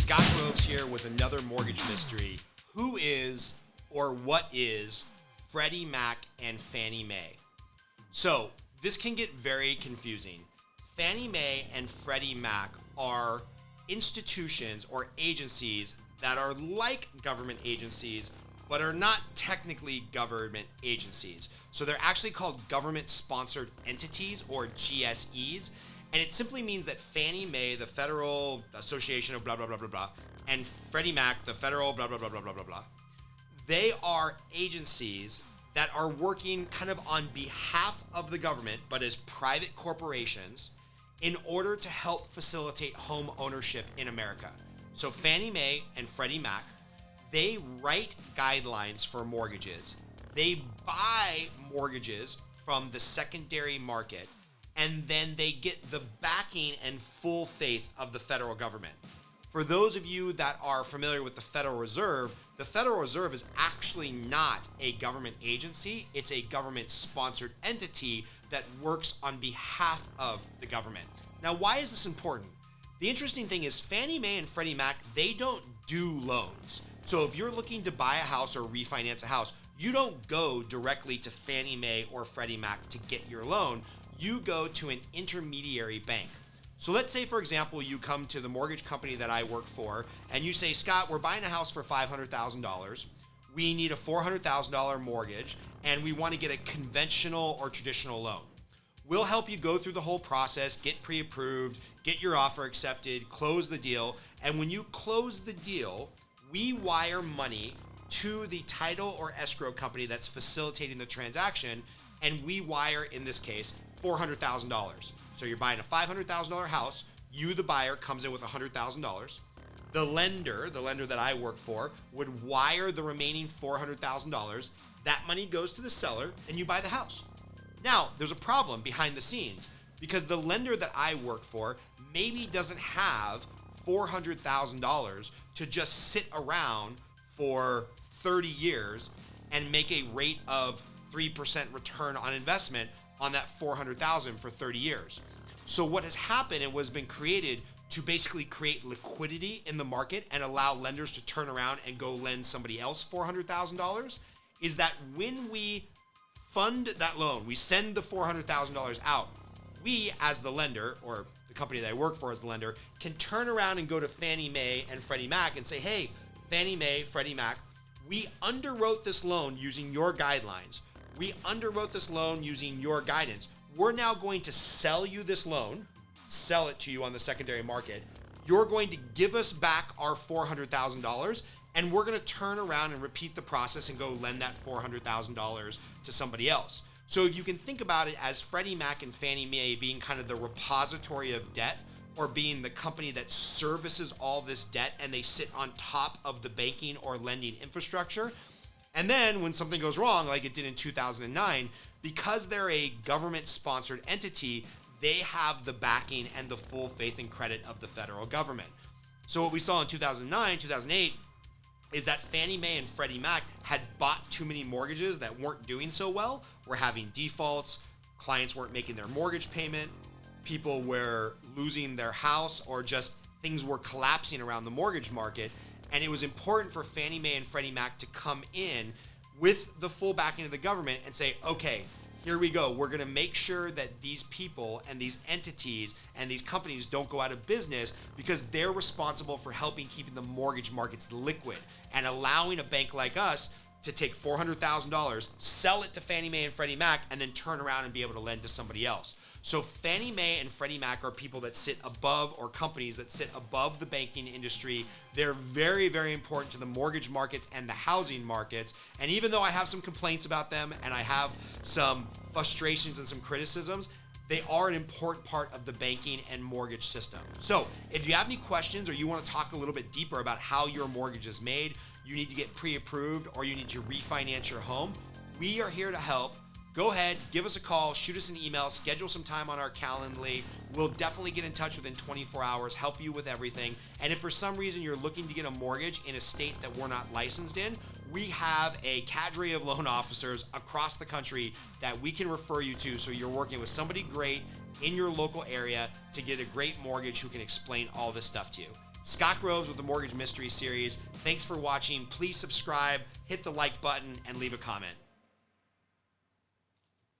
Scott Groves here with another mortgage mystery. Who is or what is Freddie Mac and Fannie Mae? So this can get very confusing. Fannie Mae and Freddie Mac are institutions or agencies that are like government agencies, but are not technically government agencies. So they're actually called government-sponsored entities, or GSEs. And it simply means that Fannie Mae, the Federal Association of blah, blah, blah, blah, blah, and Freddie Mac, the Federal blah, blah, blah, blah, blah, blah, blah, they are agencies that are working kind of on behalf of the government, but as private corporations, in order to help facilitate home ownership in America. So Fannie Mae and Freddie Mac, they write guidelines for mortgages. They buy mortgages from the secondary market, and then they get the backing and full faith of the federal government. For those of you that are familiar with the Federal Reserve is actually not a government agency. It's a government-sponsored entity that works on behalf of the government. Now, why is this important? The interesting thing is Fannie Mae and Freddie Mac, they don't do loans. So if you're looking to buy a house or refinance a house, you don't go directly to Fannie Mae or Freddie Mac to get your loan. You go to an intermediary bank. So let's say, for example, you come to the mortgage company that I work for and you say, Scott, we're buying a house for $500,000. We need a $400,000 mortgage and we want to get a conventional or traditional loan. We'll help you go through the whole process, get pre-approved, get your offer accepted, close the deal. And when you close the deal, we wire money to the title or escrow company that's facilitating the transaction. And we wire, in this case, $400,000. So you're buying a $500,000 house. You, the buyer, comes in with $100,000. The lender that I work for, would wire the remaining $400,000. That money goes to the seller and you buy the house. Now, there's a problem behind the scenes because the lender that I work for maybe doesn't have $400,000 to just sit around for 30 years and make a rate of 3% return on investment on that $400,000 for 30 years. So what has happened and was been created to basically create liquidity in the market and allow lenders to turn around and go lend somebody else $400,000 is that when we fund that loan, we send the $400,000 out, we as the lender, or the company that I work for as the lender, can turn around and go to Fannie Mae and Freddie Mac and say, hey, Fannie Mae, Freddie Mac, we underwrote this loan using your guidelines. We underwrote this loan using your guidance. We're now going to sell you this loan, sell it to you on the secondary market. You're going to give us back our $400,000, and we're going to turn around and repeat the process and go lend that $400,000 to somebody else. So if you can think about it as Freddie Mac and Fannie Mae being kind of the repository of debt, or being the company that services all this debt and they sit on top of the banking or lending infrastructure. And then when something goes wrong, like it did in 2009, because they're a government-sponsored entity, they have the backing and the full faith and credit of the federal government. So what we saw in 2009, 2008, is that Fannie Mae and Freddie Mac had bought too many mortgages that weren't doing so well, were having defaults, clients weren't making their mortgage payment, people were losing their house, or just things were collapsing around the mortgage market. And it was important for Fannie Mae and Freddie Mac to come in with the full backing of the government and say, okay, here we go. We're going to make sure that these people and these entities and these companies don't go out of business because they're responsible for helping keeping the mortgage markets liquid and allowing a bank like us to take $400,000, sell it to Fannie Mae and Freddie Mac, and then turn around and be able to lend to somebody else. So Fannie Mae and Freddie Mac are people that sit above, or companies that sit above the banking industry. They're very, very important to the mortgage markets and the housing markets. And even though I have some complaints about them and I have some frustrations and some criticisms, they are an important part of the banking and mortgage system. So if you have any questions or you want to talk a little bit deeper about how your mortgage is made, you need to get pre-approved, or you need to refinance your home, we are here to help. Go ahead, give us a call, shoot us an email, schedule some time on our Calendly. We'll definitely get in touch within 24 hours, help you with everything. And if for some reason you're looking to get a mortgage in a state that we're not licensed in, we have a cadre of loan officers across the country that we can refer you to, so you're working with somebody great in your local area to get a great mortgage who can explain all this stuff to you. Scott Groves with the Mortgage Mystery Series. Thanks for watching. Please subscribe, hit the like button, and leave a comment.